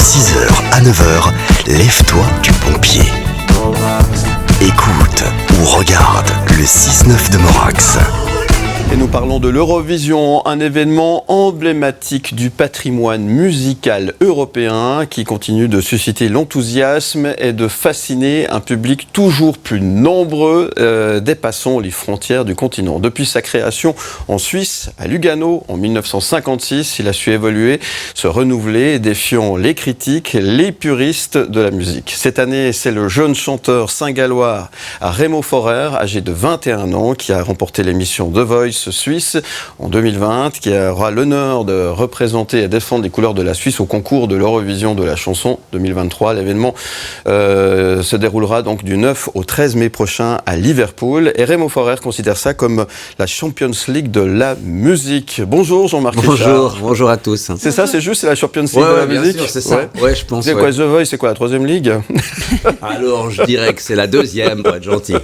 6h à 9h, lève-toi du bon pied. Écoute ou regarde le 6-9 de Morax. Et nous parlons de l'Eurovision, un événement emblématique du patrimoine musical européen qui continue de susciter l'enthousiasme et de fasciner un public toujours plus nombreux, dépassant les frontières du continent. Depuis sa création en Suisse, à Lugano, en 1956, il a su évoluer, se renouveler, défiant les critiques, les puristes de la musique. Cette année, c'est le jeune chanteur saint-gallois Remo Forer, âgé de 21 ans, qui a remporté l'émission The Voice Suisse en 2020, qui aura l'honneur de représenter et défendre les couleurs de la Suisse au concours de l'Eurovision de la chanson 2023. L'événement se déroulera donc du 9 au 13 mai prochain à Liverpool. Et Remo Forer considère ça comme la Champions League de la musique. Bonjour Jean-Marc Richard. Bonjour à tous. C'est ça, c'est juste, c'est la Champions League de la musique. Sûr, c'est ça. Ouais, je pense. C'est quoi, The Voice, c'est quoi, la 3e ligue? Alors, je dirais que c'est la 2e, pour être gentil.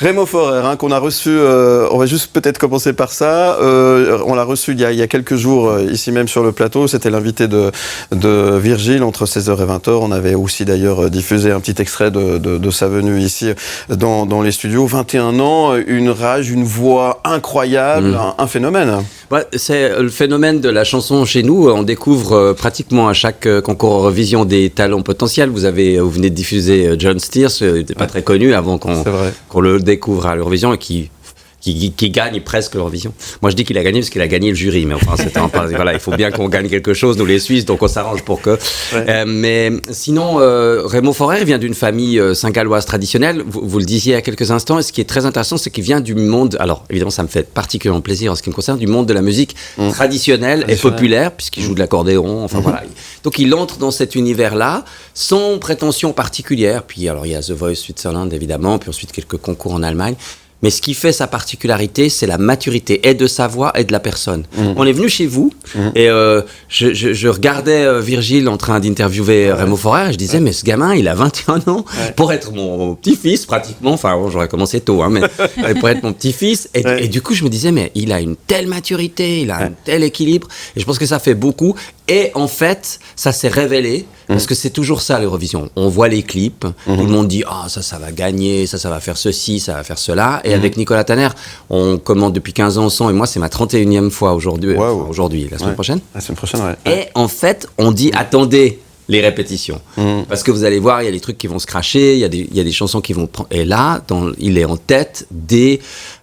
Remo Forer, qu'on a reçu, on va juste peut-être commencer par ça. On l'a reçu il y a quelques jours, ici même sur le plateau. C'était l'invité de Virgile, entre 16h et 20h. On avait aussi d'ailleurs diffusé un petit extrait de sa venue ici dans les studios. 21 ans, une rage, une voix incroyable, un phénomène. Ouais, c'est le phénomène de la chanson chez nous. On découvre pratiquement à chaque concours Eurovision des talents potentiels. Vous venez de diffuser John Steers, il n'était pas très connu avant qu'on le découvre à l'Eurovision et qui gagne presque l'Eurovision. Moi, je dis qu'il a gagné parce qu'il a gagné le jury, mais enfin, voilà, il faut bien qu'on gagne quelque chose, nous les Suisses, donc on s'arrange pour que. Ouais. Mais sinon, Remo Forer vient d'une famille saint-galloise traditionnelle. Vous le disiez il y a quelques instants, et ce qui est très intéressant, c'est qu'il vient du monde. Alors, évidemment, ça me fait particulièrement plaisir en ce qui me concerne, du monde de la musique traditionnelle et populaire, puisqu'il joue de l'accordéon. Enfin voilà. Donc, il entre dans cet univers-là sans prétention particulière. Puis, alors, il y a The Voice Switzerland, évidemment, puis ensuite quelques concours en Allemagne. Mais ce qui fait sa particularité, c'est la maturité et de sa voix et de la personne. On est venu chez vous et je regardais Virgile en train d'interviewer Remo Forer et je disais, mais ce gamin, il a 21 ans pour être mon petit-fils pratiquement. Enfin, bon, j'aurais commencé tôt, mais pour être mon petit-fils. Et du coup, je me disais, mais il a une telle maturité, il a un tel équilibre. Et je pense que ça fait beaucoup. Et en fait, ça s'est révélé, parce que c'est toujours ça l'Eurovision. On voit les clips, tout le monde dit « Ah, ça va gagner, ça va faire ceci, ça va faire cela ». Et avec Nicolas Tanner, on commande depuis 15 ans ensemble, et moi, c'est ma 31e fois aujourd'hui, la semaine prochaine. La semaine prochaine, Et en fait, on dit « Attendez ». Les répétitions. Parce que vous allez voir, il y a des trucs qui vont se cracher, il y a des chansons qui vont prendre. Et là, il est en tête des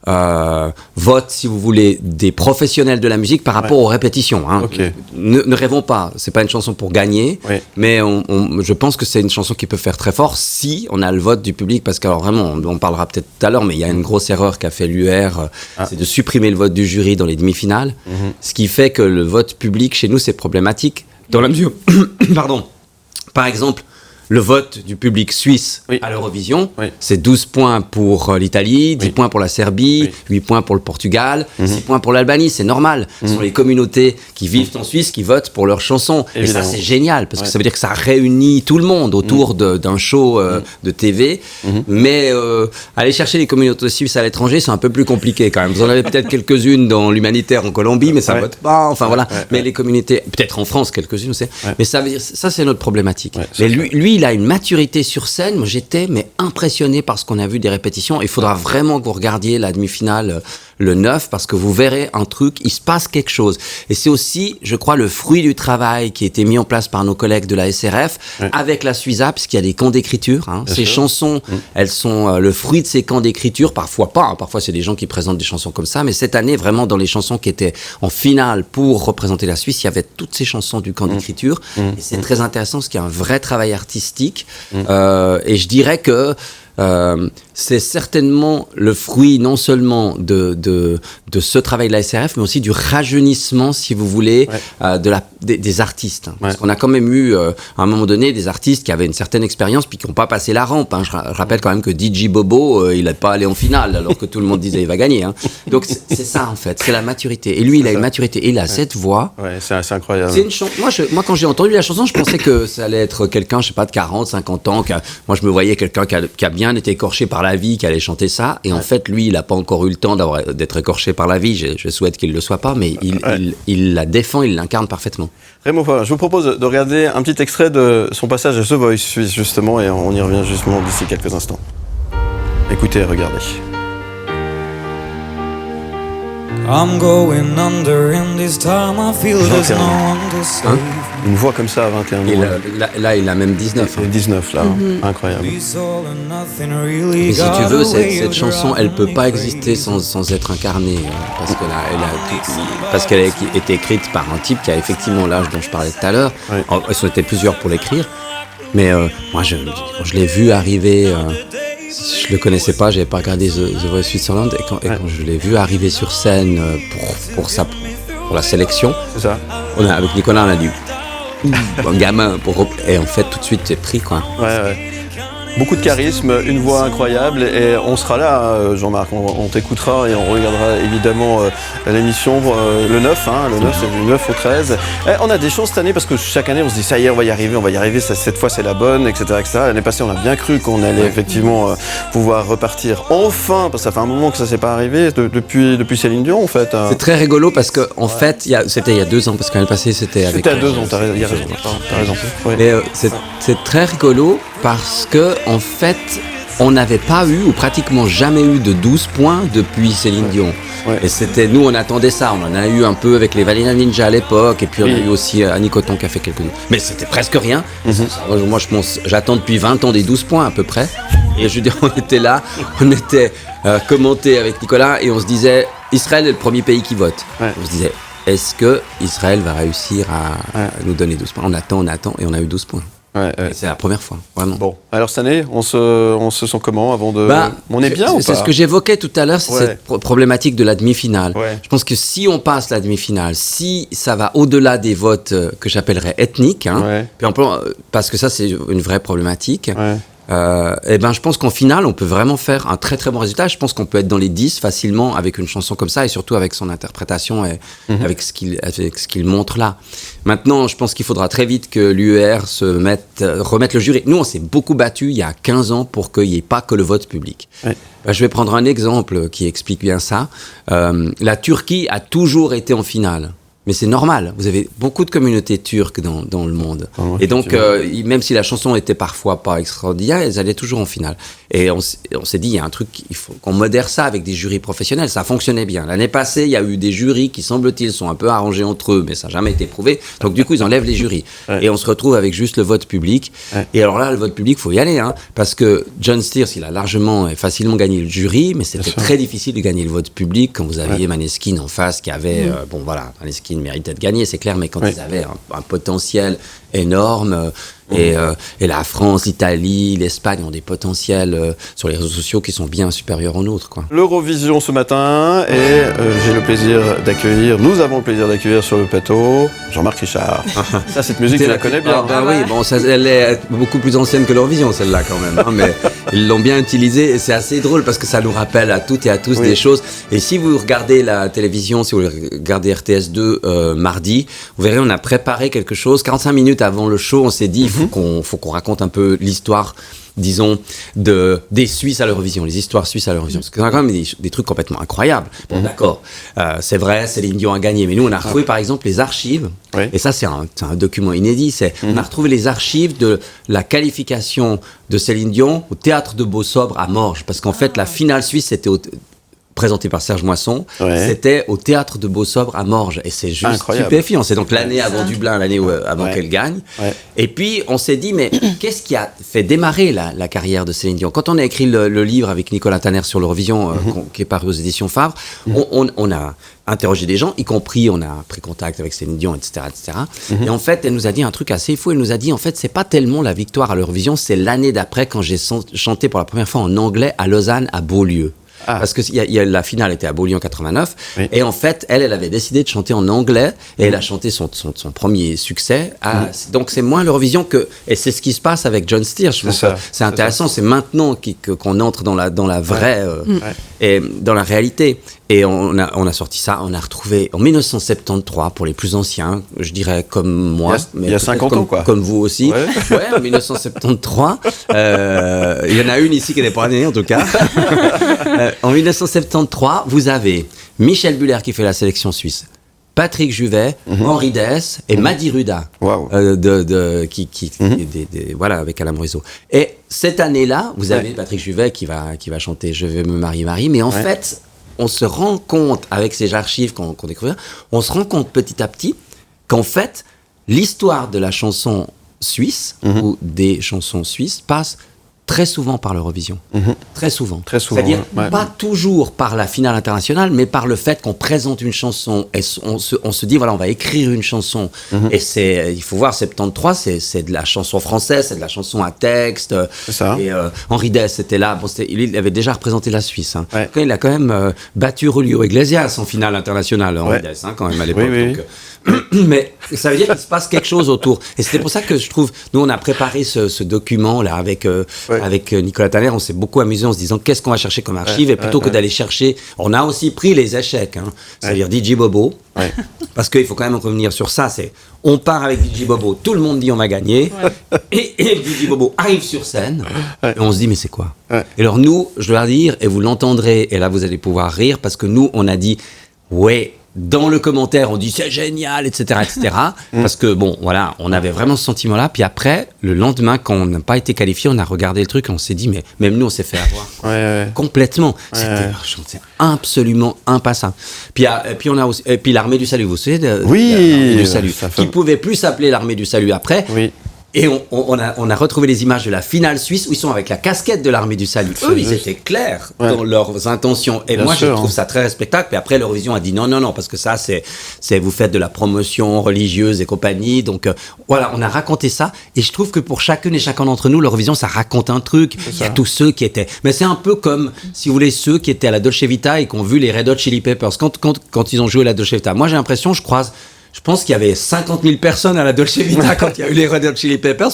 votes, si vous voulez, des professionnels de la musique par rapport aux répétitions. Okay. Ne rêvons pas, c'est pas une chanson pour gagner, mais je pense que c'est une chanson qui peut faire très fort si on a le vote du public. Parce que, alors vraiment, on parlera peut-être tout à l'heure, mais il y a une grosse erreur qu'a fait l'UR, c'est de supprimer le vote du jury dans les demi-finales. Ce qui fait que le vote public chez nous, c'est problématique. Dans la mesure. Pardon. Par exemple, le vote du public suisse à l'Eurovision, c'est 12 points pour l'Italie, 10 points pour la Serbie, 8 points pour le Portugal, 6 points pour l'Albanie, c'est normal. Ce sont les communautés qui vivent en Suisse qui votent pour leurs chansons. Évidemment. Et ça, c'est génial, parce que ça veut dire que ça réunit tout le monde autour d'un show de TV. Mais aller chercher les communautés suisses à l'étranger, c'est un peu plus compliqué quand même. Vous en avez peut-être quelques-unes dans l'humanitaire en Colombie, mais ça ne vote pas. Enfin voilà. Mais les communautés, peut-être en France, quelques-unes, on sait. Mais ça veut dire, ça, c'est notre problématique. Mais lui, il a une maturité sur scène. Moi, j'étais impressionné par ce qu'on a vu des répétitions. Il faudra vraiment que vous regardiez la demi-finale le 9, parce que vous verrez un truc, il se passe quelque chose. Et c'est aussi, je crois, le fruit du travail qui a été mis en place par nos collègues de la SRF avec la Suiza, puisqu'il y a des camps d'écriture. Ces chansons, elles sont le fruit de ces camps d'écriture. Parfois pas. Parfois, c'est des gens qui présentent des chansons comme ça. Mais cette année, vraiment, dans les chansons qui étaient en finale pour représenter la Suisse, il y avait toutes ces chansons du camp d'écriture. Et c'est très intéressant, parce qu'il y a un vrai travail artistique. Et je dirais que c'est certainement le fruit non seulement de ce travail de la SRF, mais aussi du rajeunissement, si vous voulez, des artistes. Parce qu'on a quand même eu, à un moment donné, des artistes qui avaient une certaine expérience puis qui n'ont pas passé la rampe. Je rappelle quand même que DJ Bobo, il n'est pas allé en finale, alors que tout le monde disait il va gagner. Donc c'est ça, en fait, c'est la maturité. Et lui, il a une maturité, et il a cette voix. C'est incroyable. C'est moi, quand j'ai entendu la chanson, je pensais que ça allait être quelqu'un, je sais pas, de 40, 50 ans. Moi, je me voyais quelqu'un qui a bien Viviane était écorchée par la vie, qu'elle allait chanter ça. Et en fait, lui, il n'a pas encore eu le temps d'être écorché par la vie. Je souhaite qu'il ne le soit pas, mais il la défend, il l'incarne parfaitement. Raymond Favre, je vous propose de regarder un petit extrait de son passage à The Voice Suisse, justement, et on y revient justement d'ici quelques instants. Écoutez, regardez. I'm going under in this time I feel there's no one to save. Une voix comme ça à 21 ans. Et là, il a même 19. Il a 19 là, incroyable. Mais si tu veux, cette chanson, elle peut pas exister sans être incarnée, parce qu'elle a été écrite par un type qui a effectivement l'âge dont je parlais tout à l'heure. Ils sont été plusieurs pour l'écrire, mais moi, quand je l'ai vu arriver. Je le connaissais pas, j'avais pas regardé The Voice Switzerland, et quand je l'ai vu arriver sur scène pour la sélection, c'est ça. Avec Nicolas, on a dit un gamin et en fait tout de suite c'est pris quoi. Ouais. Beaucoup de charisme, une voix incroyable, et on sera là, Jean-Marc, on t'écoutera et on regardera évidemment l'émission le 9, le 9 c'est du 9 au 13. On a des chances cette année parce que chaque année on se dit ça y est, on va y arriver, cette fois c'est la bonne, etc. L'année passée on a bien cru qu'on allait effectivement pouvoir repartir enfin, parce que ça fait un moment que ça s'est pas arrivé, depuis Céline Dion en fait. C'est très rigolo parce que en fait, c'était il y a 2 ans, parce que l'année passée c'était avec... C'était à 2 ans, t'as raison. Ouais. Mais c'est très rigolo parce que en fait, on n'avait pas eu ou pratiquement jamais eu de 12 points depuis Céline Dion. Ouais. Et c'était, nous on attendait ça, on en a eu un peu avec les Vanilla Ninja à l'époque, et puis on a eu aussi Annie Coton qui a fait quelques... Mais c'était presque rien. Moi je pense, j'attends depuis 20 ans des 12 points à peu près. Et je veux dire, on était là, on était commenté avec Nicolas, et on se disait, Israël est le premier pays qui vote. Ouais. On se disait, est-ce que Israël va réussir à nous donner 12 points ? On attend, et on a eu 12 points. C'est la première fois, vraiment. Bon, alors cette année, on se sent comment avant de... on est bien ou pas ? C'est ce que j'évoquais tout à l'heure, c'est cette problématique de la demi-finale. Ouais. Je pense que si on passe la demi-finale, si ça va au-delà des votes que j'appellerais ethniques, puis parce que ça c'est une vraie problématique, et je pense qu'en finale, on peut vraiment faire un très très bon résultat. Je pense qu'on peut être dans les 10 facilement avec une chanson comme ça, et surtout avec son interprétation et avec ce qu'il montre là. Maintenant, je pense qu'il faudra très vite que l'UER remette le jury. Nous, on s'est beaucoup battu il y a 15 ans pour qu'il n'y ait pas que le vote public. Je vais prendre un exemple qui explique bien ça. La Turquie a toujours été en finale. Mais c'est normal, vous avez beaucoup de communautés turques dans le monde. Et donc, même si la chanson était parfois pas extraordinaire, elles allaient toujours en finale. Et on s'est dit, il y a un truc, il faut qu'on modère ça avec des jurys professionnels. Ça fonctionnait bien. L'année passée, il y a eu des jurys qui, semble-t-il, sont un peu arrangés entre eux, mais ça n'a jamais été prouvé. Donc, du coup, ils enlèvent les jurys. Et on se retrouve avec juste le vote public. Et alors là, le vote public, il faut y aller, parce que John Steers, il a largement et facilement gagné le jury, mais c'était très difficile de gagner le vote public quand vous aviez Maneskin en face qui avait, Maneskin méritait de gagner, c'est clair, mais quand ils avaient un potentiel énorme, et la France, l'Italie, l'Espagne ont des potentiels sur les réseaux sociaux qui sont bien supérieurs aux nôtres, quoi. L'Eurovision ce matin, et nous avons le plaisir d'accueillir sur le plateau Jean-Marc Richard. Ça, cette musique, tu la connais bien. Elle est beaucoup plus ancienne que l'Eurovision, celle-là, quand même. Mais ils l'ont bien utilisée, et c'est assez drôle parce que ça nous rappelle à toutes et à tous des choses. Et si vous regardez la télévision, si vous regardez RTS2 mardi, vous verrez, on a préparé quelque chose. 45 minutes avant le show, on s'est dit, il faut qu'on raconte un peu l'histoire, disons, des Suisses à l'Eurovision, les histoires suisses à l'Eurovision. Parce que c'est quand même des trucs complètement incroyables. Bon, d'accord, c'est vrai, Céline Dion a gagné, mais nous, on a retrouvé, par exemple, les archives, et ça, c'est un document inédit, on a retrouvé les archives de la qualification de Céline Dion au Théâtre de Beau-Sobre à Morges, parce qu'en fait, la finale suisse, c'était présenté par Serge Moisson, c'était au Théâtre de Beau-Sobre à Morges, et c'est juste stupéfiant. C'est donc l'année avant Dublin, l'année avant qu'elle gagne. Et puis on s'est dit, mais qu'est-ce qui a fait démarrer la carrière de Céline Dion ? Quand on a écrit le livre avec Nicolas Tanner sur l'Eurovision, qui est paru aux éditions Favre, on a interrogé des gens, y compris on a pris contact avec Céline Dion, etc. Et en fait, elle nous a dit un truc assez fou. Elle nous a dit, en fait, c'est pas tellement la victoire à l'Eurovision, c'est l'année d'après quand j'ai chanté pour la première fois en anglais à Lausanne, à Beaulieu. Parce que la finale était à Beaulieu en 89, et en fait, elle avait décidé de chanter en anglais, et elle a chanté son premier succès. Donc c'est moins l'Eurovision et c'est ce qui se passe avec John Steers. Je pense que c'est intéressant. C'est maintenant qu'on entre dans la vraie et dans la réalité. Et on a sorti ça, on a retrouvé en 1973, pour les plus anciens, je dirais comme moi. Il y a 50 ans, quoi. Comme vous aussi. Ouais, en 1973. Il y en a une ici qui n'est pas née, en tout cas. En 1973, vous avez Michel Buller qui fait la sélection suisse, Patrick Juvet, Henri Dess et Madi Ruda, voilà, avec Alain Morisot. Et cette année-là, vous avez Patrick Juvet qui va chanter « Je vais me marier Marie », mais en fait, on se rend compte, avec ces archives qu'on découvre, on se rend compte petit à petit qu'en fait, l'histoire de la chanson suisse, ou des chansons suisses, passe très souvent par l'Eurovision. Très souvent. C'est-à-dire, pas toujours par la finale internationale, mais par le fait qu'on présente une chanson et on se dit, voilà, on va écrire une chanson. Et il faut voir, 73, c'est de la chanson française, c'est de la chanson à texte. C'est ça. Et Henri Dess était là. Bon, il avait déjà représenté la Suisse. Hein. Il a quand même battu Julio Iglesias en finale internationale, Henri Dess, quand même, à l'époque. Mais ça veut dire qu'il se passe quelque chose autour. Et c'était pour ça que je trouve, nous, on a préparé ce document-là avec Nicolas Tanner. On s'est beaucoup amusé en se disant qu'est-ce qu'on va chercher comme archive. Et plutôt que d'aller chercher, on a aussi pris les échecs. Hein. C'est-à-dire DJ Bobo. Parce qu'il faut quand même revenir sur ça. On part avec DJ Bobo, tout le monde dit on va gagner. Et DJ Bobo arrive sur scène. Et on se dit mais c'est quoi? Et alors nous, je dois dire, et vous l'entendrez, et là vous allez pouvoir rire, parce que nous, on a dit dans le commentaire, on dit c'est génial, etc., etc. Parce que bon, voilà, on avait vraiment ce sentiment-là. Puis après, le lendemain, quand on n'a pas été qualifié, on a regardé le truc et on s'est dit, mais même nous, on s'est fait avoir complètement. C'était absolument impassable. Puis on a aussi, et puis l'Armée du Salut, vous savez, l'Armée du Salut, qui pouvait plus s'appeler l'Armée du Salut après. Et on a retrouvé les images de la finale suisse où ils sont avec la casquette de l'Armée du Salut. Eux, ils étaient clairs dans leurs intentions. Et moi, je trouve ça très respectable. Et après, l'Eurovision a dit non, parce que ça, c'est vous faites de la promotion religieuse et compagnie. Donc, voilà, on a raconté ça. Et je trouve que pour chacune et chacun d'entre nous, l'Eurovision, ça raconte un truc. Il y a tous ceux qui étaient... Mais c'est un peu comme, si vous voulez, ceux qui étaient à la Dolce Vita et qui ont vu les Red Hot Chili Peppers. Quand ils ont joué à la Dolce Vita, moi, j'ai l'impression, je pense qu'il y avait 50 000 personnes à la Dolce Vita quand il y a eu les Red Hot Chili Peppers,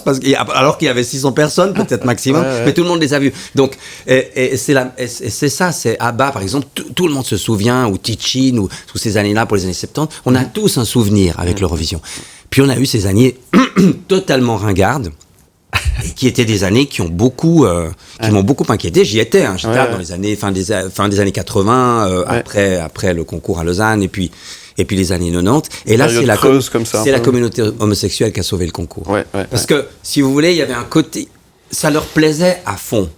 alors qu'il y avait 600 personnes, peut-être maximum, mais tout le monde les a vus. Donc, c'est ça, c'est ABBA, par exemple, tout le monde se souvient, ou Tichin, ou tous ces années-là pour les années 70. On a tous un souvenir avec l'Eurovision. Puis on a eu ces années totalement ringardes, et qui étaient des années qui m'ont beaucoup inquiété. J'y étais, j'étais là dans les années, fin des années 80, après le concours à Lausanne, et puis les années 90. Et là, c'est la communauté homosexuelle qui a sauvé le concours. Parce que, si vous voulez, il y avait un côté... Ça leur plaisait à fond.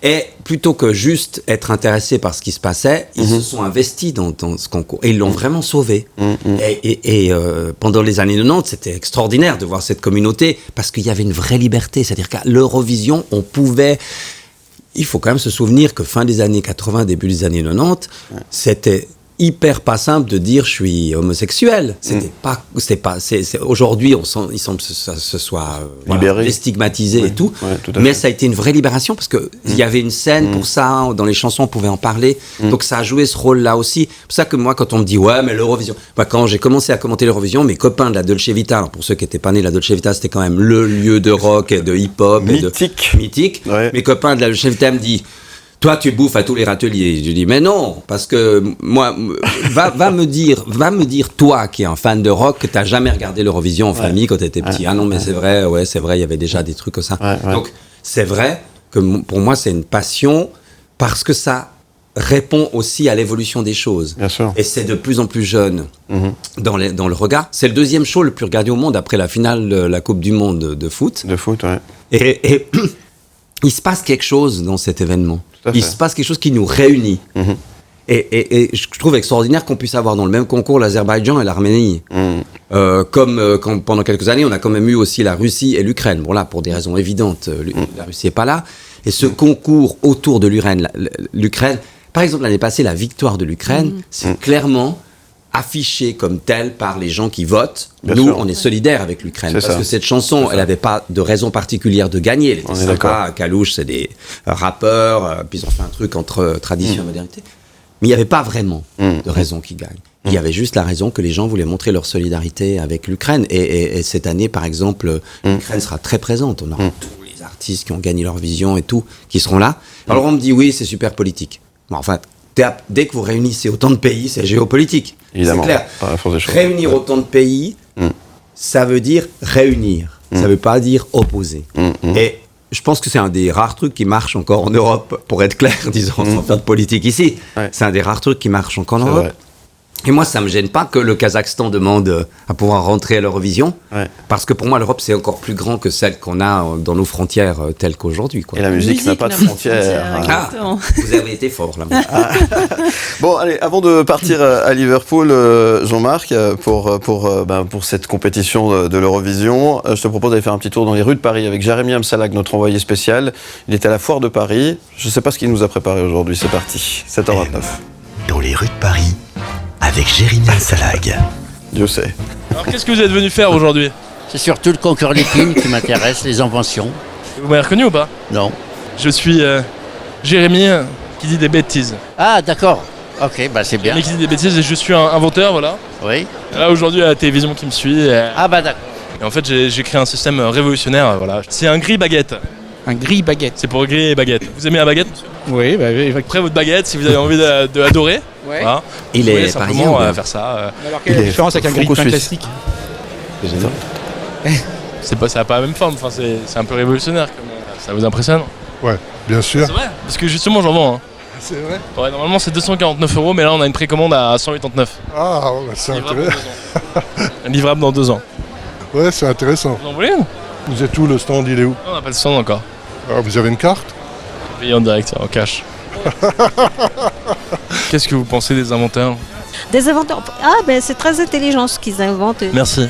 Et plutôt que juste être intéressés par ce qui se passait, ils se sont investis dans ce concours. Et ils l'ont vraiment sauvé. Et pendant les années 90, c'était extraordinaire de voir cette communauté, parce qu'il y avait une vraie liberté. C'est-à-dire qu'à l'Eurovision, on pouvait... Il faut quand même se souvenir que fin des années 80, début des années 90, c'était... hyper pas simple de dire je suis homosexuel. Aujourd'hui, il semble que ça se soit déstigmatisé et tout. Mais ça a été une vraie libération parce que il y avait une scène pour ça, dans les chansons, on pouvait en parler. Donc ça a joué ce rôle-là aussi. C'est pour ça que moi, quand on me dit mais l'Eurovision, quand j'ai commencé à commenter l'Eurovision, mes copains de la Dolce Vita, alors pour ceux qui n'étaient pas nés, la Dolce Vita, c'était quand même le lieu de rock et de hip-hop. Mythique. Mes copains de la Dolce Vita me disent toi, tu bouffes à tous les râteliers. Je dis, mais non, parce que moi, va me dire, toi, qui es un fan de rock, que t'as jamais regardé l'Eurovision en famille quand t'étais petit. Ah non, mais c'est vrai, il y avait déjà des trucs comme ça. Donc, c'est vrai que pour moi, c'est une passion parce que ça répond aussi à l'évolution des choses. Bien sûr. Et c'est de plus en plus jeune dans le regard. C'est le deuxième show le plus regardé au monde après la finale de la Coupe du Monde de foot. Et il se passe quelque chose dans cet événement. Il se passe quelque chose qui nous réunit. Et je trouve extraordinaire qu'on puisse avoir dans le même concours l'Azerbaïdjan et l'Arménie. Comme pendant quelques années, on a quand même eu aussi la Russie et l'Ukraine. Bon là, pour des raisons évidentes, la Russie n'est pas là. Et ce concours autour de l'Ukraine, par exemple l'année passée, la victoire de l'Ukraine, c'est clairement affiché comme tel par les gens qui votent. Nous, on est solidaires avec l'Ukraine. Parce que cette chanson, elle n'avait pas de raison particulière de gagner. Elle était sympa. Kalouche, c'est des rappeurs. Puis ils ont fait un truc entre tradition et modernité. Mais il n'y avait pas vraiment de raison qu'ils gagnent. Il y avait juste la raison que les gens voulaient montrer leur solidarité avec l'Ukraine. Et cette année, par exemple, l'Ukraine sera très présente. On aura tous les artistes qui ont gagné leur vision et tout, qui seront là. Alors on me dit, oui, c'est super politique. Bon, enfin, dès que vous réunissez autant de pays, c'est géopolitique. Évidemment, C'est clair. par la force des choses. Réunir autant de pays, ça veut dire réunir. Ça veut pas dire opposer. Et je pense que c'est un des rares trucs qui marche encore en Europe, pour être clair, disons, sans faire de politique ici. Ouais. C'est un des rares trucs qui marche encore en C'est Europe. vrai. Et moi, ça me gêne pas que le Kazakhstan demande à pouvoir rentrer à l'Eurovision, parce que pour moi, l'Europe, c'est encore plus grand que celle qu'on a dans nos frontières telles qu'aujourd'hui, quoi. Et la musique n'a pas de frontières. Exactement. Vous avez été fort, là. Bon, allez, avant de partir à Liverpool, Jean-Marc, pour cette compétition de l'Eurovision, je te propose d'aller faire un petit tour dans les rues de Paris avec Jérémy Amsalag, notre envoyé spécial. Il est à la Foire de Paris. Je ne sais pas ce qu'il nous a préparé aujourd'hui. C'est parti, 7h29. Dans les rues de Paris, avec Jérémy Amsalag. Dieu sait. Alors qu'est-ce que vous êtes venu faire aujourd'hui? C'est surtout le concours d'épines qui m'intéresse, les inventions. Vous m'avez reconnu ou pas? Non. Je suis Jérémy qui dit des bêtises. Ah, d'accord. Ok, bah c'est bien. Jérémy qui dit des bêtises et je suis un inventeur, voilà. Oui. Et là aujourd'hui à la télévision qui me suit. Ah bah d'accord. Et en fait j'ai créé un système révolutionnaire, voilà. C'est un grille-baguette. Un grille-baguette. C'est pour griller les baguettes. Vous aimez la baguette, monsieur? Oui, bah oui. Après votre baguette, si vous avez envie de l'adorer, Ouais. voilà, Il vous pouvez est simplement parisien, faire ça. Alors quelle est la différence avec un grille-pain franco-suisse. classique? C'est pas, ça n'a pas la même forme, enfin, c'est un peu révolutionnaire. Ça vous impressionne? Ouais, bien sûr. C'est vrai. Parce que justement j'en vends. Hein. C'est vrai. Ouais, normalement c'est 249 €, mais là on a une précommande à 189. Ah, ouais, c'est Livrable intéressant. dans 2 ans. Livrable dans 2 ans. Ouais, c'est intéressant. Vous en voulez? Vous êtes où, le stand, il est où? On n'a pas le stand encore. Ah, vous avez une carte? Payé en direct, en cash. Qu'est-ce que vous pensez des inventaires? Des inventeurs. Ah, ben c'est très intelligent ce qu'ils inventent. Merci.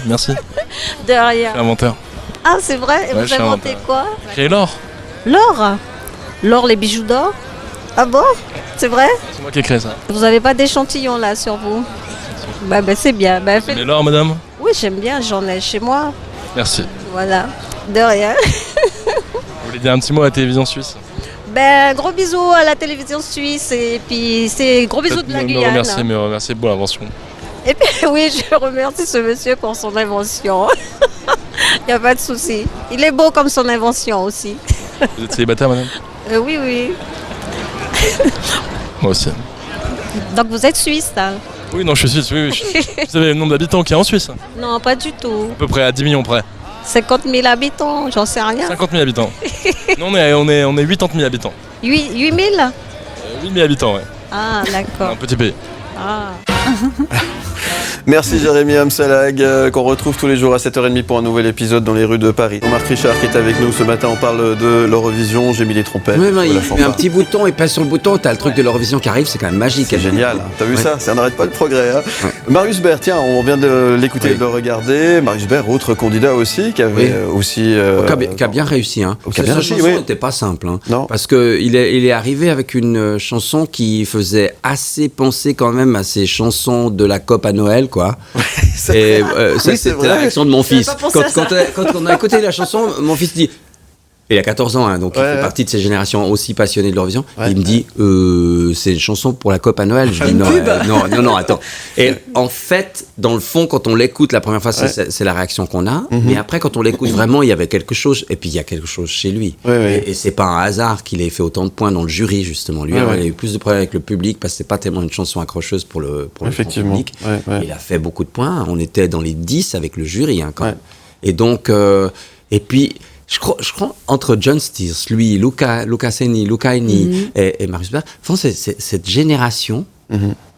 Derrière. Inventeur. Ah, c'est vrai. Et Ouais, je vous suis inventez inventeur. quoi? Créer l'or. L'or. L'or, les bijoux d'or. Ah bon? C'est vrai? C'est moi qui ai créé ça. Vous n'avez pas d'échantillon là sur vous? Bah, c'est bien. Bah, Vous aimez l'or, madame? Oui, j'aime bien. J'en ai chez moi. Merci. Voilà. De rien. Vous voulez dire un petit mot à la télévision suisse? Ben, gros bisous à la télévision suisse et puis c'est gros bisous de la Guyane. Me remercier pour l'invention. Et puis oui, je remercie ce monsieur pour son invention. Il n'y a pas de souci. Il est beau comme son invention aussi. Vous êtes célibataire, madame? Oui, oui. Moi aussi. Donc vous êtes suisse, hein? Oui, non, je suis suisse, oui. Vous savez le nombre d'habitants qu'il y a en Suisse? Non, pas du tout. À peu près à 10 millions près. 50 000 habitants, j'en sais rien. 50 000 habitants. Nous, on est 80 000 habitants. 8 000? 8 000 habitants, ouais. Ah, d'accord. Un petit pays. Ah. Merci Jérémy Amsalag, qu'on retrouve tous les jours à 7h30 pour un nouvel épisode dans les rues de Paris. Marc Richard qui est avec nous ce matin, on parle de l'Eurovision, j'ai mis les trompettes. Ouais, de il la met fanfare. un petit bouton, il pèse sur le bouton, t'as le truc de l'Eurovision qui arrive, c'est quand même magique. C'est génial, t'as vu Ouais. ça n'arrête pas le progrès. Hein. Marius Baer, tiens, on vient de l'écouter et Oui. de le regarder. Marius Baer, autre candidat aussi, qui avait aussi... Qui a bien réussi. Hein. Qui a bien Sa réussi, chanson oui. n'était pas simple. Hein, Non. parce qu'il est arrivé avec une chanson qui faisait assez penser quand même à ces chansons de la COP à Noël, quoi. Et ça, c'est c'était vrai. la réaction de mon fils. pas pensé à ça. Quand on a écouté la chanson, mon fils dit... Il a 14 ans, hein, donc il Ouais, fait ouais. partie de ces générations aussi passionnées de l'Eurovision. Ouais. Il me dit, c'est une chanson pour la COP à Noël. Je dis, non, attends. Et en fait, dans le fond, quand on l'écoute la première fois, c'est la réaction qu'on a. Mais après, quand on l'écoute vraiment, il y avait quelque chose. Et puis, il y a quelque chose chez lui. Ouais, ouais. Et c'est pas un hasard qu'il ait fait autant de points dans le jury, justement. Lui, Ouais, ouais. il a eu plus de problèmes avec le public parce que c'est pas tellement une chanson accrocheuse pour le Effectivement. public. Ouais, ouais. Il a fait beaucoup de points. On était dans les 10 avec le jury, hein, quand Ouais. même. Et donc, et puis, je crois entre John Steers, lui, Lucaini et Marius Baer, cette génération,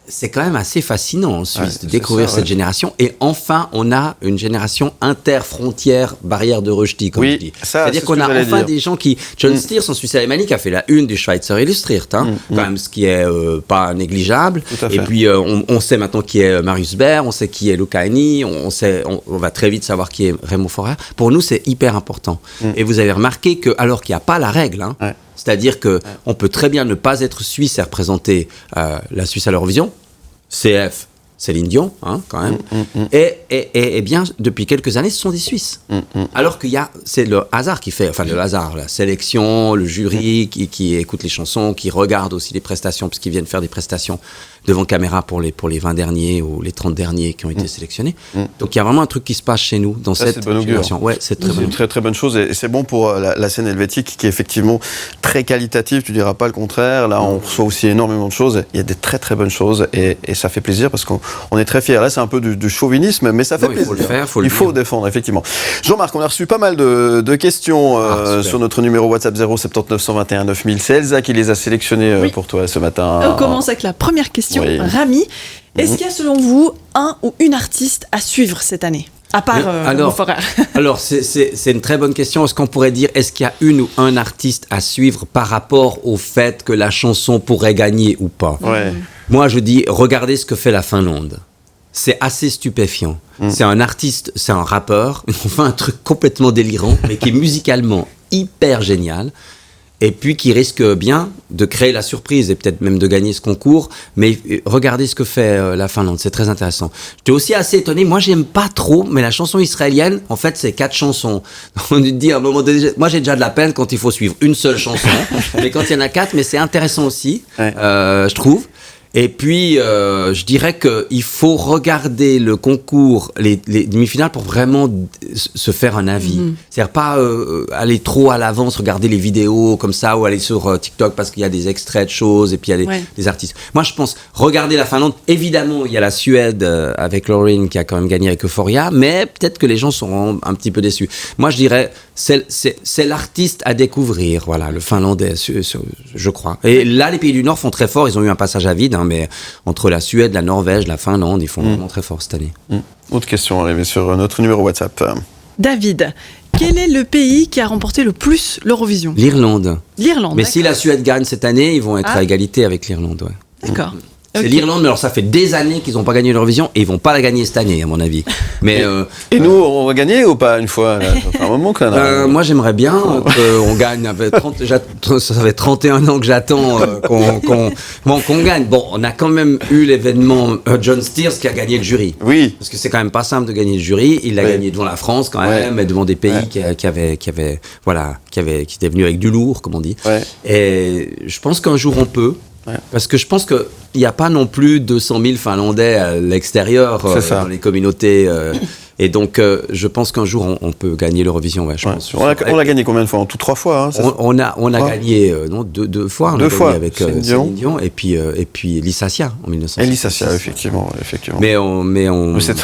c'est quand même assez fascinant en Suisse Ouais, de c'est découvrir ça, cette ouais. génération. Et enfin, on a une génération inter-frontière, barrière de Rösti, comme Oui, je dis. ça, C'est-à-dire c'est ce qu'on que a j'allais enfin dire. des gens qui... John Steers, en Suisse alémanique, a fait la une du Schweizer Illustriert, hein, quand même, ce qui est pas négligeable. Tout à Et fait. puis, on sait maintenant qui est Marius Baer, on sait qui est Lucaini, on va très vite savoir qui est Raymond Forer. Pour nous, c'est hyper important. Et vous avez remarqué que, alors qu'il n'y a pas la règle, hein, Ouais. c'est-à-dire que on peut très bien ne pas être suisse et représenter la Suisse à l'Eurovision. CF, Céline Dion, hein, quand même. Et bien, depuis quelques années, ce sont des Suisses. Alors c'est le hasard qui fait, enfin le hasard, la sélection, le jury qui écoute les chansons, qui regarde aussi les prestations, puisqu'ils viennent faire des prestations devant caméra pour les 20 derniers ou les 30 derniers qui ont été sélectionnés. Donc il y a vraiment un truc qui se passe chez nous dans cette génération. Ouais, c'est une très très bonne chose et c'est bon pour la scène helvétique qui est effectivement très qualitative, tu diras pas le contraire. Là, on reçoit aussi énormément de choses. Il y a des très très bonnes choses et ça fait plaisir parce qu'on est très fiers. Là, c'est un peu du chauvinisme, mais ça fait plaisir. Il faut le faire, il faut défendre, effectivement. Jean-Marc, on a reçu pas mal de questions sur notre numéro WhatsApp 079 121 9000. C'est Elsa qui les a sélectionnées pour toi ce matin. On commence avec la première question. Oui. Rami, est-ce qu'il y a selon vous un ou une artiste à suivre cette année ? À part alors c'est une très bonne question. Est-ce qu'on pourrait dire, est-ce qu'il y a une ou un artiste à suivre par rapport au fait que la chanson pourrait gagner ou pas ? Moi, je dis, regardez ce que fait la Finlande. C'est assez stupéfiant. C'est un artiste, c'est un rappeur. On fait un truc complètement délirant, mais qui est musicalement hyper génial. Et puis qui risque bien de créer la surprise et peut-être même de gagner ce concours. Mais regardez ce que fait la Finlande, c'est très intéressant. J'étais aussi assez étonné, moi j'aime pas trop, mais la chanson israélienne, en fait c'est 4 chansons. On dit à un moment donné, moi j'ai déjà de la peine quand il faut suivre une seule chanson, mais quand il y en a 4, mais c'est intéressant aussi, je trouve. Et puis, je dirais qu'il faut regarder le concours, les demi-finales pour vraiment se faire un avis. C'est-à-dire pas aller trop à l'avance, regarder les vidéos comme ça ou aller sur TikTok parce qu'il y a des extraits de choses et puis il y a des artistes. Moi, je pense, regarder la Finlande. Évidemment, il y a la Suède avec Loreen qui a quand même gagné avec Euphoria, mais peut-être que les gens seront un petit peu déçus. Moi, je dirais, c'est l'artiste à découvrir, voilà, le Finlandais, je crois. Et là, les pays du Nord font très fort. Ils ont eu un passage à vide, mais entre la Suède, la Norvège, la Finlande, ils font vraiment très fort cette année. Autre question arrivée sur notre numéro WhatsApp. David, quel est le pays qui a remporté le plus l'Eurovision ? L'Irlande. L'Irlande. Mais si la Suède gagne cette année, ils vont être à égalité avec l'Irlande. D'accord. C'est l'Irlande, mais alors ça fait des années qu'ils n'ont pas gagné l'Eurovision et ils vont pas la gagner cette année, à mon avis. Mais et nous, on va gagner ou pas une fois là ? Ça fait un moment qu'on a... Moi, j'aimerais bien qu'on gagne. Ça fait 31 ans que j'attends qu'on gagne. Bon, on a quand même eu l'événement John Steers qui a gagné le jury. Oui. Parce que c'est quand même pas simple de gagner le jury. Il l'a gagné devant la France quand même, et devant des pays qui étaient venus avec du lourd, comme on dit. Et je pense qu'un jour on peut. Parce que je pense qu'il n'y a pas non plus 200 000 Finlandais à l'extérieur dans les communautés. Et donc, je pense qu'un jour, on peut gagner l'Eurovision. Je pense. On l'a gagné combien de fois ? En tout 3 fois. On a gagné deux fois. Deux fois avec Céline Dion et puis Lissacia en 1956. Et Lissacia, effectivement. Mais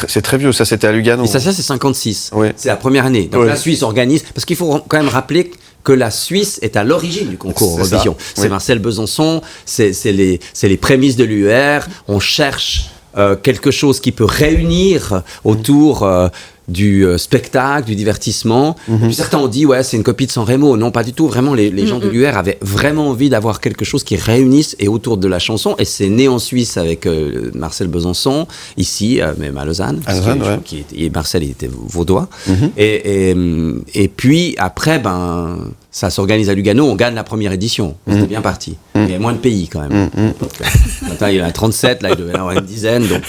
c'est très vieux, ça c'était à Lugano. Lissacia, c'est 56. C'est la première année. Donc la Suisse organise. Parce qu'il faut quand même rappeler que la Suisse est à l'origine du concours Eurovision. C'est Marcel Besançon, c'est les prémices de l'UR. On cherche quelque chose qui peut réunir autour du spectacle, du divertissement. Puis certains ont dit, c'est une copie de San Remo. Non, pas du tout. Vraiment, les gens de l'UR avaient vraiment envie d'avoir quelque chose qui réunisse et autour de la chanson. Et c'est né en Suisse avec Marcel Besançon, ici, même à Lausanne. Marcel, il était vaudois. Et puis, après, ça s'organise à Lugano. On gagne la première édition. C'était bien parti. Il y a moins de pays, quand même. Maintenant, il y en a 37. Là, il devait y en avoir une dizaine. Donc,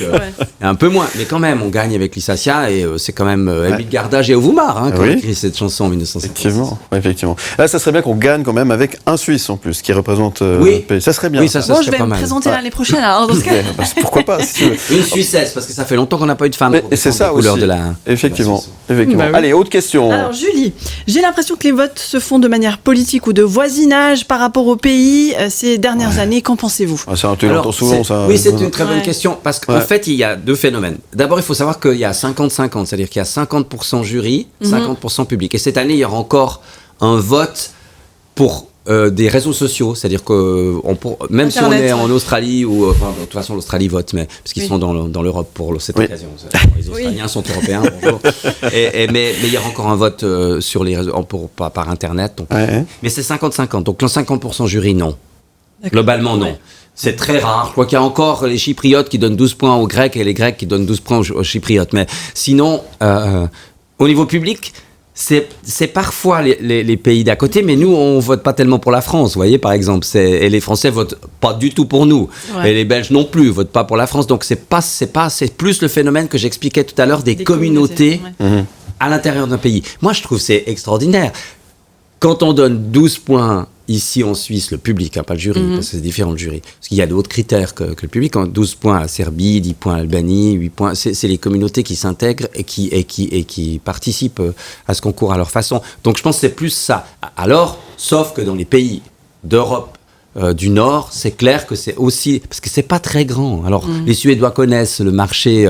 un peu moins. Mais quand même, on gagne avec Lissacia. Et c'est quand même Émile Gardage et Ovumar qui ont écrit cette chanson en 1956. Effectivement. Là, ça serait bien qu'on gagne quand même avec un Suisse en plus qui représente le pays. Ça serait bien. Oui, ça serait je vais me présenter l'année prochaine. Alors, dans ce cas... Pourquoi pas si tu veux. Une Suissesse, parce que ça fait longtemps qu'on n'a pas eu de femme. Et c'est ça aussi. De la... Effectivement. Allez, autre question. Alors, Julie, j'ai l'impression que les votes se font de manière politique ou de voisinage par rapport au pays ces dernières années. Qu'en pensez-vous ? Tu l'entends souvent, ça. Oui, c'est une très bonne question. Parce qu'en fait, il y a deux phénomènes. D'abord, il faut savoir qu'il y a 50-50. C'est-à-dire qu'il y a 50% jury, 50% public. Et cette année, il y aura encore un vote pour des réseaux sociaux. C'est-à-dire que même Internet, si on est en Australie, ou de toute façon, l'Australie vote, mais, parce qu'ils sont dans l'Europe pour cette occasion. Les Australiens sont européens, bonjour. Mais il y aura encore un vote sur les réseaux, par Internet. Donc, mais c'est 50-50. Donc, le 50% jury, non. Globalement, non. C'est très rare. Je crois qu'il y a encore les Chypriotes qui donnent 12 points aux Grecs et les Grecs qui donnent 12 points aux Chypriotes. Mais sinon, au niveau public, c'est parfois les pays d'à côté, mais nous, on vote pas tellement pour la France, vous voyez, par exemple. Et les Français votent pas du tout pour nous. Et les Belges non plus votent pas pour la France. Donc, c'est plus le phénomène que j'expliquais tout à l'heure des communautés à l'intérieur d'un pays. Moi, je trouve que c'est extraordinaire. Quand on donne 12 points ici en Suisse, le public, pas le jury, parce que c'est différent le jury. Parce qu'il y a d'autres critères que le public. 12 points à la Serbie, 10 points à l'Albanie, 8 points. C'est les communautés qui s'intègrent et qui participent à ce concours à leur façon. Donc je pense que c'est plus ça. Alors, sauf que dans les pays d'Europe du Nord, c'est clair que c'est aussi... Parce que c'est pas très grand. Alors, les Suédois connaissent le marché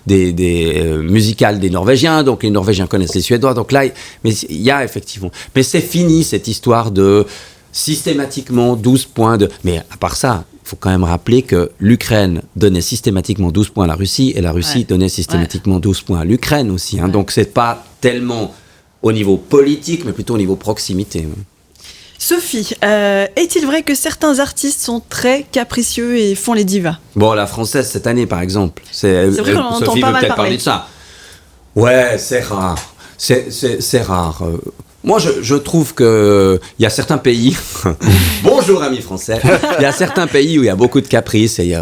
musical des Norvégiens, donc les Norvégiens connaissent les Suédois. Donc là, mais il y a effectivement... Mais c'est fini, cette histoire de systématiquement 12 points de... Mais à part ça, il faut quand même rappeler que l'Ukraine donnait systématiquement 12 points à la Russie, et la Russie donnait systématiquement 12 points à l'Ukraine aussi. Donc, c'est pas tellement au niveau politique, mais plutôt au niveau proximité. Sophie, est-il vrai que certains artistes sont très capricieux et font les divas ? Bon, la française cette année, par exemple. C'est vrai qu'on entend Sophie pas veut mal peut-être parler parler de ça. Ouais, c'est rare. C'est rare. Moi, je trouve que il y a certains pays. Bonjour, amis français. Il y a certains pays où il y a beaucoup de caprices et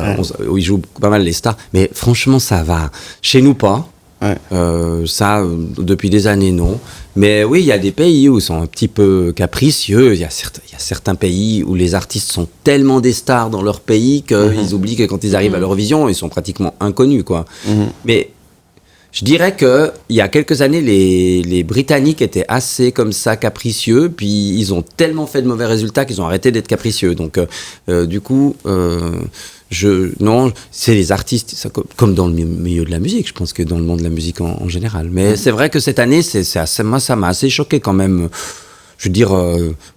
où ils jouent pas mal les stars. Mais franchement, ça va. Chez nous, pas. Ça, depuis des années, non. Mais oui, il y a des pays où ils sont un petit peu capricieux. Il y a certains pays où les artistes sont tellement des stars dans leur pays qu'ils oublient que quand ils arrivent à l'Eurovision, ils sont pratiquement inconnus, quoi. Mais je dirais que il y a quelques années, les Britanniques étaient assez comme ça capricieux, puis ils ont tellement fait de mauvais résultats qu'ils ont arrêté d'être capricieux. Donc, du coup... non, c'est les artistes, ça, comme dans le milieu de la musique, je pense que dans le monde de la musique en général. Mais c'est vrai que cette année, moi, ça m'a assez choqué quand même. Je veux dire,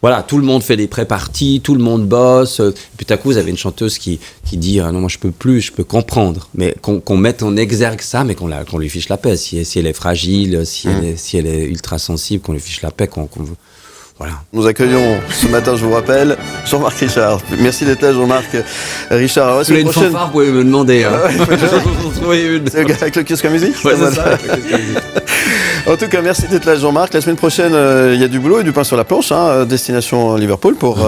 voilà, tout le monde fait des pré-parties, tout le monde bosse. Et puis tout à coup, vous avez une chanteuse qui dit non, moi je peux plus, je peux comprendre. Mais qu'on mette en exergue ça, mais qu'on lui fiche la paix. Si elle est fragile, si elle est ultra sensible, qu'on lui fiche la paix, voilà. Nous accueillons ce matin, je vous rappelle, Jean-Marc Richard. Merci d'être là, Jean-Marc Richard. Si vous avez une fanfare, vous pouvez me demander. C'est le gars avec le kiosque à musique? Ouais, c'est ça, avec le kiosque à musique. En tout cas, merci d'être là, Jean-Marc. La semaine prochaine, il y a du boulot et du pain sur la planche. Destination Liverpool pour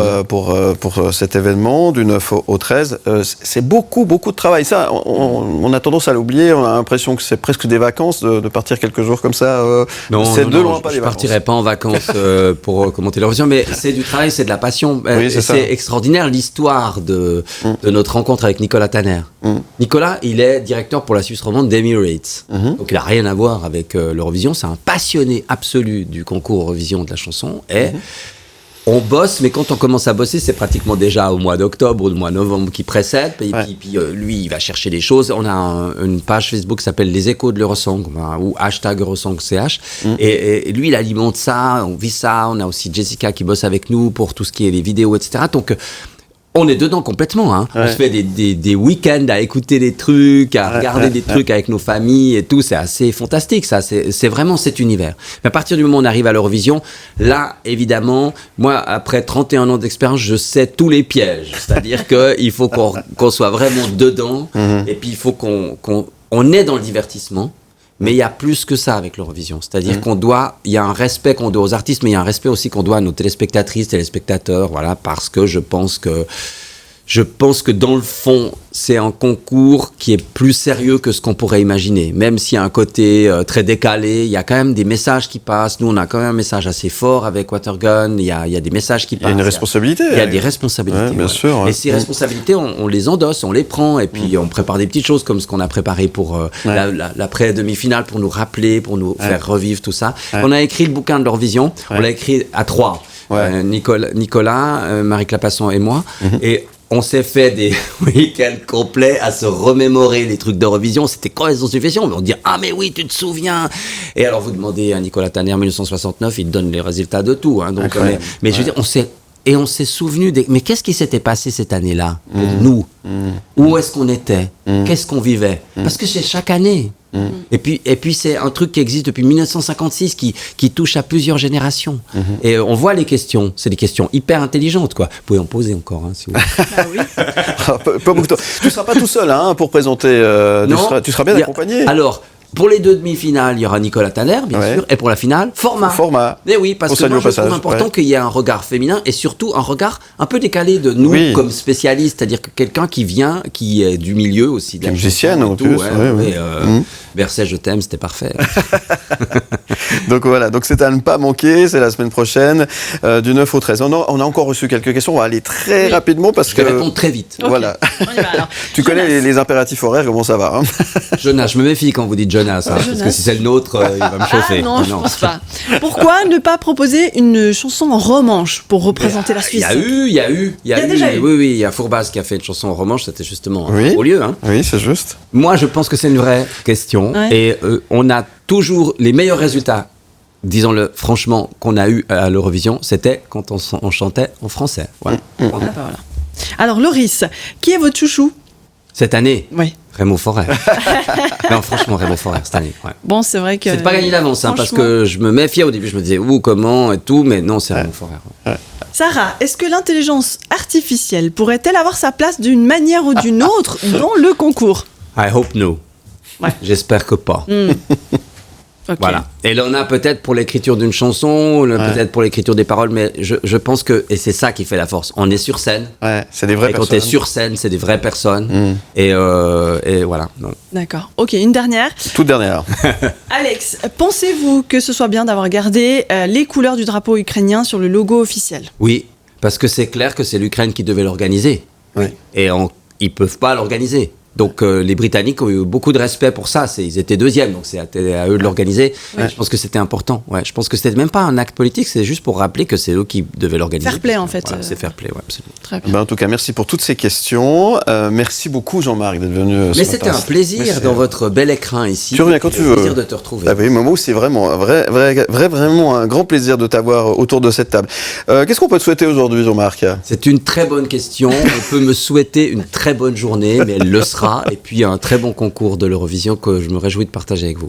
cet événement du 9 au 13. C'est beaucoup de travail. Ça, on a tendance à l'oublier. On a l'impression que c'est presque des vacances de partir quelques jours comme ça. Non, c'est de loin pas je des vacances. Je partirai pas en vacances pour commenter l'Eurovision, mais c'est du travail, c'est de la passion. Oui, c'est extraordinaire l'histoire de notre rencontre avec Nicolas Tanner. Nicolas, il est directeur pour la Suisse romande d'Emirates. Donc il n'a rien à voir avec l'Eurovision. C'est un passionné absolu du concours Eurovision de la chanson. Et on bosse, mais quand on commence à bosser, c'est pratiquement déjà au mois d'octobre ou au mois de novembre qui précède. Et puis lui, il va chercher des choses. On a une page Facebook qui s'appelle Les Échos de l'Eurosong, ou #Eurosong.ch. Et lui, il alimente ça, on vit ça. On a aussi Jessica qui bosse avec nous pour tout ce qui est les vidéos, etc. Donc, on est dedans complètement. On se fait des week-ends à écouter des trucs, à regarder des trucs avec nos familles et tout. C'est assez fantastique, ça. C'est vraiment cet univers. Mais à partir du moment où on arrive à l'Eurovision, là, évidemment, moi, après 31 ans d'expérience, je sais tous les pièges. C'est-à-dire qu'il faut qu'on soit vraiment dedans. Et puis, il faut qu'on est dans le divertissement. Mais il y a plus que ça avec l'Eurovision. C'est-à-dire il y a un respect qu'on doit aux artistes, mais il y a un respect aussi qu'on doit à nos téléspectatrices, téléspectateurs, voilà, parce que je pense que dans le fond, c'est un concours qui est plus sérieux que ce qu'on pourrait imaginer. Même s'il y a un côté très décalé, il y a quand même des messages qui passent. Nous, on a quand même un message assez fort avec Watergun. Il y a des messages qui passent. Il y a une responsabilité. Il y a des responsabilités. Bien sûr. Et ces responsabilités, on les endosse, on les prend. Et puis, on prépare des petites choses comme ce qu'on a préparé pour l'après-demi-finale, pour nous rappeler, pour nous faire revivre tout ça. On a écrit le bouquin de l'Eurovision. On l'a écrit à 3. Nicolas, Marie Clapasson et moi. Et on s'est fait des week-ends complets à se remémorer les trucs d'Eurovision. C'était quand ils ont suffisant. Mais on dit ah mais oui, tu te souviens. Et alors vous demandez à Nicolas Tanner 1969, il donne les résultats de tout. Donc, mais je veux dire, on s'est souvenu mais qu'est-ce qui s'était passé cette année-là pour nous? Où est-ce qu'on était? Qu'est-ce qu'on vivait? Parce que c'est chaque année. Et puis c'est un truc qui existe depuis 1956 qui touche à plusieurs générations. Et on voit les questions, c'est des questions hyper intelligentes, quoi. Vous pouvez en poser encore, si vous voulez. Pas beaucoup de temps. Tu ne seras pas tout seul pour présenter. Tu seras bien accompagné. Alors, Pour les 2 demi-finales, il y aura Nicolas Tanner, bien sûr, et pour la finale, Format. Et oui, parce que moi, je trouve important qu'il y ait un regard féminin et surtout un regard un peu décalé de nous comme spécialistes, c'est-à-dire que quelqu'un qui est du milieu aussi. Qui est musicienne en plus. Berset, je t'aime, c'était parfait. Donc voilà, donc c'est à ne pas manquer, c'est la semaine prochaine, du 9 au 13. On a encore reçu quelques questions, on va aller très rapidement parce que... Je vais répondre très vite. Voilà. On y va, alors. Tu connais les impératifs horaires, comment ça va Jonas, je me méfie quand vous dites Jonas, parce que si c'est le nôtre, il va me chauffer. Non, je pense pas. Pourquoi ne pas proposer une chanson en romanche pour représenter la Suisse? Il y a eu. Déjà eu. Oui, il y a Fourbaz qui a fait une chanson en romanche, c'était justement au lieu. Hein. Oui, c'est juste. Moi, je pense que c'est une vraie question. Ouais. Et on a toujours les meilleurs résultats, disons-le franchement, qu'on a eu à l'Eurovision, c'était quand on chantait en français. Voilà. Voilà. Alors, Loris, qui est votre chouchou Cette année, Oui. Raymond Forêt. Non, franchement, Raymond Forêt, cette année. Ouais. Bon, c'est vrai que... C'est pas gagné d'avance, hein, parce que je me méfiais au début, je me disais où, comment et tout, mais non, c'est Raymond Forêt. Ouais. Sarah, est-ce que l'intelligence artificielle pourrait-elle avoir sa place d'une manière ou d'une autre dans le concours? I hope no. Ouais. J'espère que pas. Okay. Voilà. Et là, on a peut-être pour l'écriture d'une chanson, peut-être pour l'écriture des paroles, mais je pense que, et c'est ça qui fait la force, on est sur scène. Ouais, c'est des vraies personnes. Et quand tu es sur scène, c'est des vraies personnes. Et voilà. Non. D'accord. Ok, une dernière. Toute dernière. Alex, pensez-vous que ce soit bien d'avoir gardé les couleurs du drapeau ukrainien sur le logo officiel? Oui, parce que c'est clair que c'est l'Ukraine qui devait l'organiser. Oui. Et ils peuvent pas l'organiser. Donc les Britanniques ont eu beaucoup de respect pour ça. Ils étaient deuxièmes, donc c'est à eux de l'organiser. Ouais. Je pense que c'était important. Ouais, je pense que c'était même pas un acte politique, c'est juste pour rappeler que c'est eux qui devaient l'organiser. Fair play en fait. Voilà, c'est fair play, ouais, absolument. Très bien. En tout cas, merci pour toutes ces questions. Merci beaucoup Jean-Marc d'être venu. Mais c'était un plaisir dans votre bel écran ici. Tu reviens quand tu veux. Plaisir de te retrouver. Ah oui, Momo, c'est vraiment vraiment un grand plaisir de t'avoir autour de cette table. Qu'est-ce qu'on peut te souhaiter aujourd'hui, Jean-Marc? C'est une très bonne question. On peut me souhaiter une très bonne journée, mais elle le sera. Et puis un très bon concours de l'Eurovision que je me réjouis de partager avec vous.